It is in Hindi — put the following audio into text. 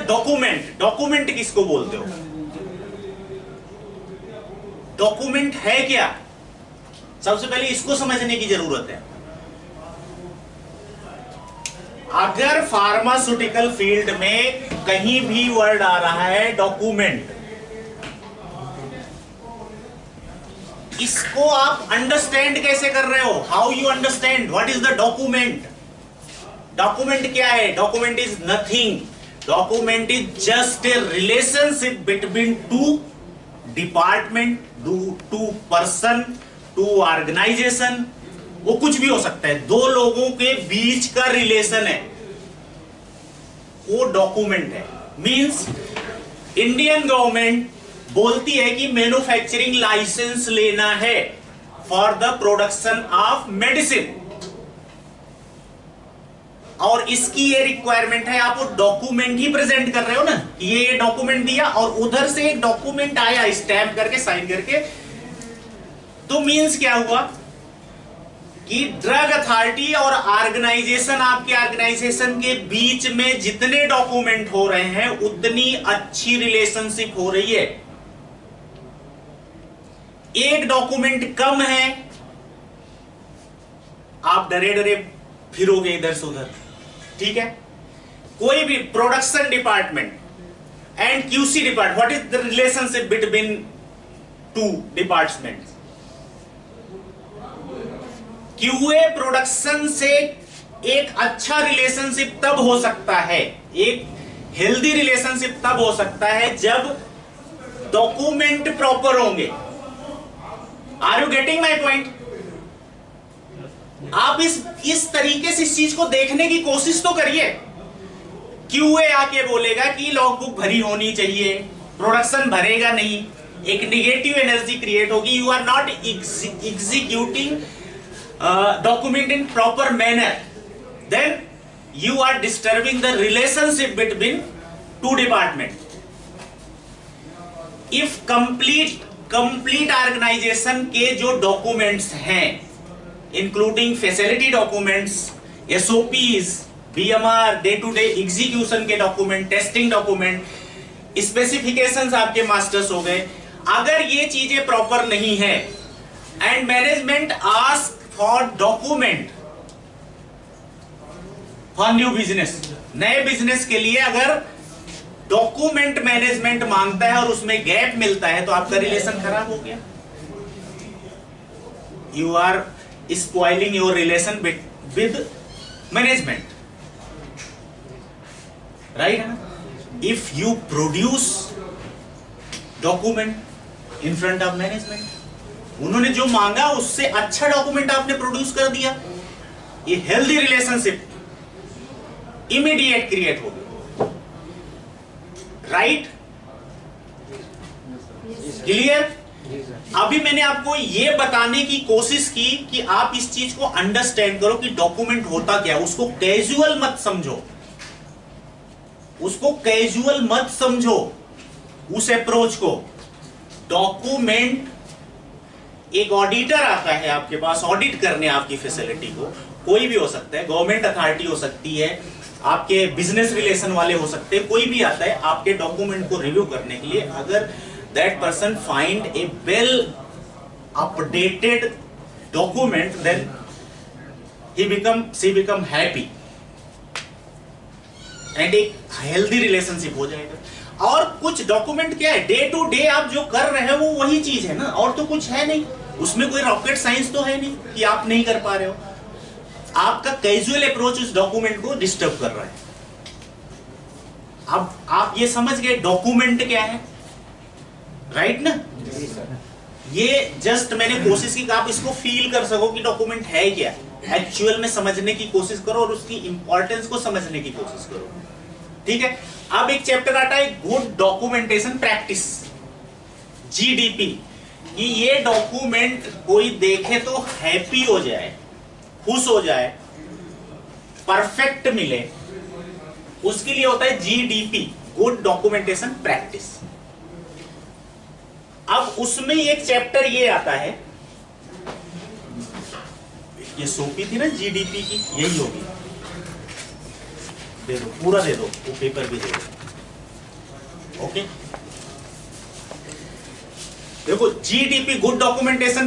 डॉक्यूमेंट, डॉक्यूमेंट किसको बोलते हो? डॉक्यूमेंट है क्या? सबसे पहले इसको समझने की जरूरत है। अगर फार्मास्यूटिकल फील्ड में कहीं भी वर्ड आ रहा है डॉक्यूमेंट, इसको आप अंडरस्टैंड कैसे कर रहे हो? How you understand what is the document? Document क्या है? Document is nothing. Document is just a relationship between two department, two person, two organisation, वो कुछ भी हो सकता है, दो लोगों के बीच का रिलेशन है, वो डॉक्यूमेंट है। मींस इंडियन गवर्नमेंट बोलती है कि मैन्युफैक्चरिंग लाइसेंस लेना है for the production of medicine, और इसकी ये रिक्वायरमेंट है, आप वो डॉक्यूमेंट ही प्रेजेंट कर रहे हो ना, ये डॉक्यूमेंट दिया और उधर से एक डॉक्यूमेंट आया स्टैम्प करके, साइन करके, तो मींस क्या हुआ कि ड्रग अथॉरिटी और ऑर्गेनाइजेशन, आपके ऑर्गेनाइजेशन के बीच में जितने डॉक्यूमेंट हो रहे हैं उतनी अच्छी रिलेशनशिप हो रही है। एक डॉक्यूमेंट कम है, आप डरे डरे फिरोगे इधर से उधर, ठीक है? कोई भी production department and QC department, what is the relationship between two department? QA production से एक अच्छा रिलेशनशिप तब हो सकता है, एक हेल्दी रिलेशनशिप तब हो सकता है जब डॉक्यूमेंट प्रॉपर होंगे। Are you getting my point? आप इस तरीके से इस चीज को देखने की कोशिश तो करिए। क्यूए आके बोलेगा कि लॉग बुक भरी होनी चाहिए, प्रोडक्शन भरेगा नहीं, एक निगेटिव एनर्जी क्रिएट होगी, you are not executing document in proper manner, then you are disturbing the relationship between two departments. If complete organization के जो documents हैं, including facility documents, SOPs, BMR, day to day execution के document, testing document, specifications आपके masters हो गए, अगर ये चीजें proper नहीं है and management ask for document for new business, नए बिजनेस के लिए अगर डॉक्यूमेंट मैनेजमेंट मांगता है और उसमें गैप मिलता है तो आपका रिलेशन खराब हो गया। You are spoiling your relation with management, right? If you produce document in front of management, उन्होंने जो मांगा उससे अच्छा डॉक्यूमेंट आपने प्रोड्यूस कर दिया, ये हेल्दी रिलेशनशिप इमीडिएट क्रिएट होगी, राइट? क्लियर? अभी मैंने आपको ये बताने की कोशिश की कि आप इस चीज को अंडरस्टैंड करो कि डॉक्यूमेंट होता क्या, उसको कैजुअल मत समझो, उसको कैजुअल मत समझो उस अप्रोच को। डॉक्यूमेंट, एक ऑडिटर आता है आपके पास ऑडिट करने आपकी फैसिलिटी को, कोई भी हो सकता है, गवर्नमेंट अथॉरिटी हो सकती है, आपके बिजनेस रिलेशन वाले हो सकते हैं, कोई भी आता है आपके डॉक्यूमेंट को रिव्यू करने के लिए। अगर that person find a well updated document, then she become happy and एक हेल्दी रिलेशनशिप हो जाएगा। और कुछ डॉक्यूमेंट क्या है, डे टू डे आप जो कर रहे हो वो वही चीज है ना, और तो कुछ है नहीं, उसमें कोई रॉकेट साइंस तो है नहीं कि आप नहीं कर पा रहे हो। आपका कैजुअल अप्रोच उस डॉक्यूमेंट को डिस्टर्ब कर रहा है। अब आप ये समझ गए डॉक्यूमेंट क्या है, राइट ना? ये जस्ट मैंने कोशिश की कि आप इसको फील कर सको कि डॉक्यूमेंट है क्या, एक्चुअल में समझने की कोशिश करो और उसकी इंपॉर्टेंस को समझने की कोशिश करो, ठीक है? अब एक चैप्टर आता है गुड डॉक्यूमेंटेशन प्रैक्टिस, GDP, कि ये डॉक्यूमेंट कोई देखे तो हैप्पी हो जाए, खुश हो जाए, परफेक्ट मिले, उसके लिए होता है GDP, गुड डॉक्यूमेंटेशन प्रैक्टिस। अब उसमें एक चैप्टर ये आता है, ये सोपी थी ना GDP की, यही होगी, दे दो पूरा, दे दो वो पेपर भी दे दो, ओके, देखो जीडीपी गुड डॉक्यूमेंटेशन